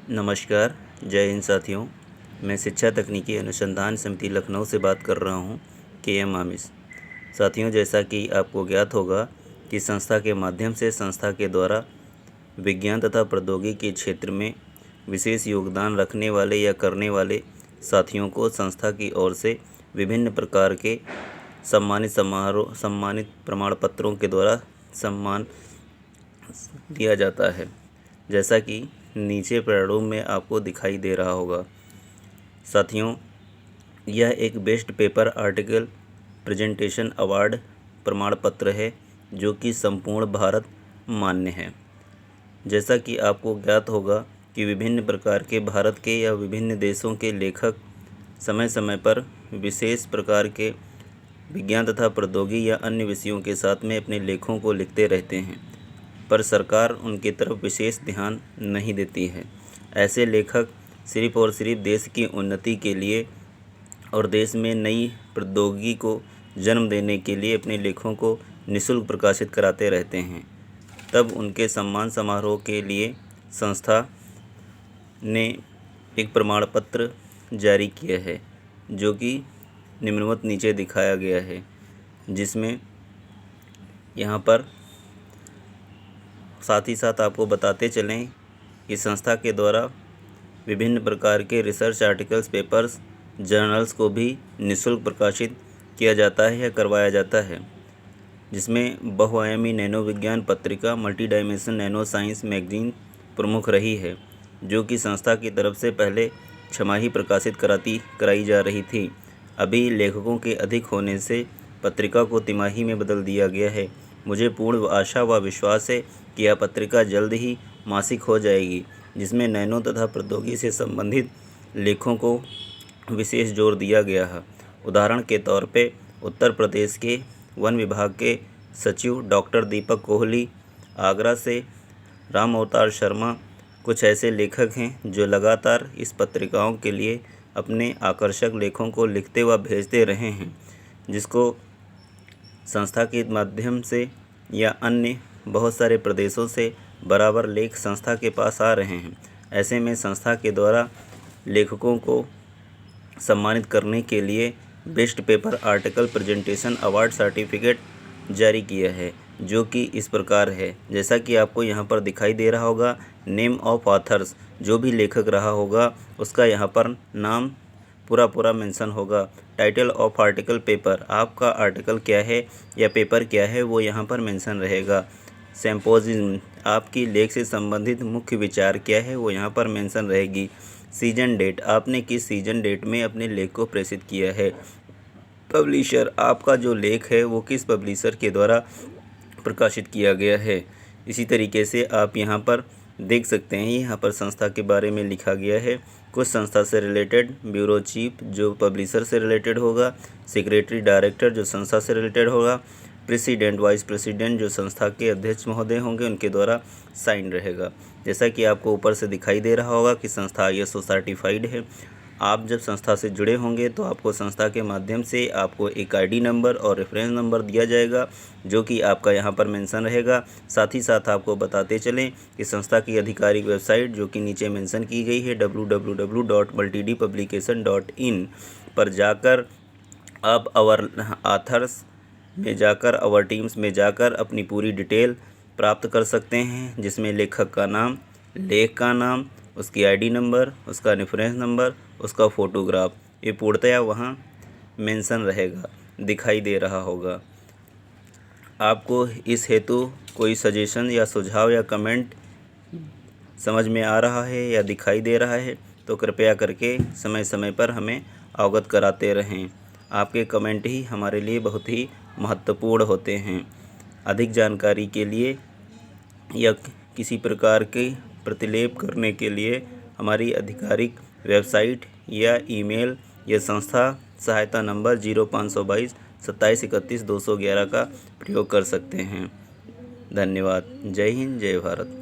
नमस्कार, जय हिंद साथियों। मैं शिक्षा तकनीकी अनुसंधान समिति लखनऊ से बात कर रहा हूं, के.एम. आमिश। साथियों, जैसा कि आपको ज्ञात होगा कि संस्था के माध्यम से संस्था के द्वारा विज्ञान तथा प्रौद्योगिकी के क्षेत्र में विशेष योगदान रखने वाले या करने वाले साथियों को संस्था की ओर से विभिन्न प्रकार के सम्मानित प्रमाण पत्रों के द्वारा सम्मान दिया जाता है, जैसा कि नीचे प्रारूप में आपको दिखाई दे रहा होगा। साथियों, यह एक best paper article presentation award प्रमाण पत्र है जो कि संपूर्ण भारत मान्य है। जैसा कि आपको ज्ञात होगा कि विभिन्न प्रकार के भारत के या विभिन्न देशों के लेखक समय समय पर विशेष प्रकार के विज्ञान तथा प्रौद्योगिकी या अन्य विषयों के साथ में अपने लेखों को लिखते रहते हैं, पर सरकार उनकी तरफ विशेष ध्यान नहीं देती है। ऐसे लेखक सिर्फ और सिर्फ देश की उन्नति के लिए और देश में नई प्रौद्योगिकी को जन्म देने के लिए अपने लेखों को निःशुल्क प्रकाशित कराते रहते हैं। तब उनके सम्मान समारोह के लिए संस्था ने एक प्रमाण पत्र जारी किया है, जो कि निम्नवत नीचे दिखाया गया है, जिसमें यहाँ पर साथ ही साथ आपको बताते चलें कि संस्था के द्वारा विभिन्न प्रकार के रिसर्च आर्टिकल्स, पेपर्स, जर्नल्स को भी निःशुल्क प्रकाशित किया जाता है या करवाया जाता है, जिसमें बहुआयामी नैनो विज्ञान पत्रिका multi dimension nano science magazine प्रमुख रही है, जो कि संस्था की तरफ से पहले छमाही प्रकाशित कराई जा रही थी। अभी लेखकों के अधिक होने से पत्रिका को तिमाही में बदल दिया गया है। मुझे पूर्ण आशा व विश्वास है कि यह पत्रिका जल्द ही मासिक हो जाएगी, जिसमें नैनो तथा प्रौद्योगिकी से संबंधित लेखों को विशेष जोर दिया गया है। उदाहरण के तौर पे उत्तर प्रदेश के वन विभाग के सचिव डॉक्टर दीपक कोहली, आगरा से राम अवतार शर्मा कुछ ऐसे लेखक हैं जो लगातार इस पत्रिकाओं के लिए अपने आकर्षक लेखों को लिखते व भेजते रहे हैं, जिसको संस्था के माध्यम से या अन्य बहुत सारे प्रदेशों से बराबर लेख संस्था के पास आ रहे हैं। ऐसे में संस्था के द्वारा लेखकों को सम्मानित करने के लिए best paper article presentation award certificate जारी किया है, जो कि इस प्रकार है। जैसा कि आपको यहाँ पर दिखाई दे रहा होगा, नेम ऑफ ऑथर्स, जो भी लेखक रहा होगा उसका यहाँ पर नाम पूरा मेंशन होगा। टाइटल ऑफ आर्टिकल पेपर, आपका आर्टिकल क्या है या पेपर क्या है वो यहाँ पर मेंशन रहेगा। सिम्पोजियम, आपकी लेख से संबंधित मुख्य विचार क्या है वो यहाँ पर मेंशन रहेगी। सीजन डेट, आपने किस सीजन डेट में अपने लेख को प्रेषित किया है। पब्लिशर, आपका जो लेख है वो किस पब्लिशर के द्वारा प्रकाशित किया गया है। इसी तरीके से आप यहाँ पर देख सकते हैं, यहाँ पर संस्था के बारे में लिखा गया है। कुछ संस्था से रिलेटेड, ब्यूरो चीफ जो पब्लिशर से रिलेटेड होगा, सेक्रेटरी डायरेक्टर जो संस्था से रिलेटेड होगा, प्रेसिडेंट वाइस प्रेसिडेंट जो संस्था के अध्यक्ष महोदय होंगे उनके द्वारा साइन रहेगा। जैसा कि आपको ऊपर से दिखाई दे रहा होगा कि संस्था ISO सर्टिफाइड है। आप जब संस्था से जुड़े होंगे तो आपको संस्था के माध्यम से आपको एक ID नंबर और रेफरेंस नंबर दिया जाएगा, जो कि आपका यहाँ पर मेंशन रहेगा। साथ ही साथ आपको बताते चलें कि संस्था की आधिकारिक वेबसाइट जो कि नीचे मेंशन की गई है www.multidpublication.in पर जाकर आप आवर ऑथर्स में जाकर, आवर टीम्स में जाकर अपनी पूरी डिटेल प्राप्त कर सकते हैं, जिसमें लेखक का नाम, लेख का नाम, उसकी ID नंबर, उसका रेफरेंस नंबर, उसका फ़ोटोग्राफ, ये पूर्णतया वहाँ मेंशन रहेगा, दिखाई दे रहा होगा। आपको इस हेतु कोई सजेशन या सुझाव या कमेंट समझ में आ रहा है या दिखाई दे रहा है तो कृपया करके समय समय पर हमें अवगत कराते रहें। आपके कमेंट ही हमारे लिए बहुत ही महत्वपूर्ण होते हैं। अधिक जानकारी के लिए या किसी प्रकार के प्रतिलेप करने के लिए हमारी आधिकारिक वेबसाइट या ईमेल या संस्था सहायता नंबर 0522 27 31 211 का प्रयोग कर सकते हैं। धन्यवाद। जय हिंद, जय भारत।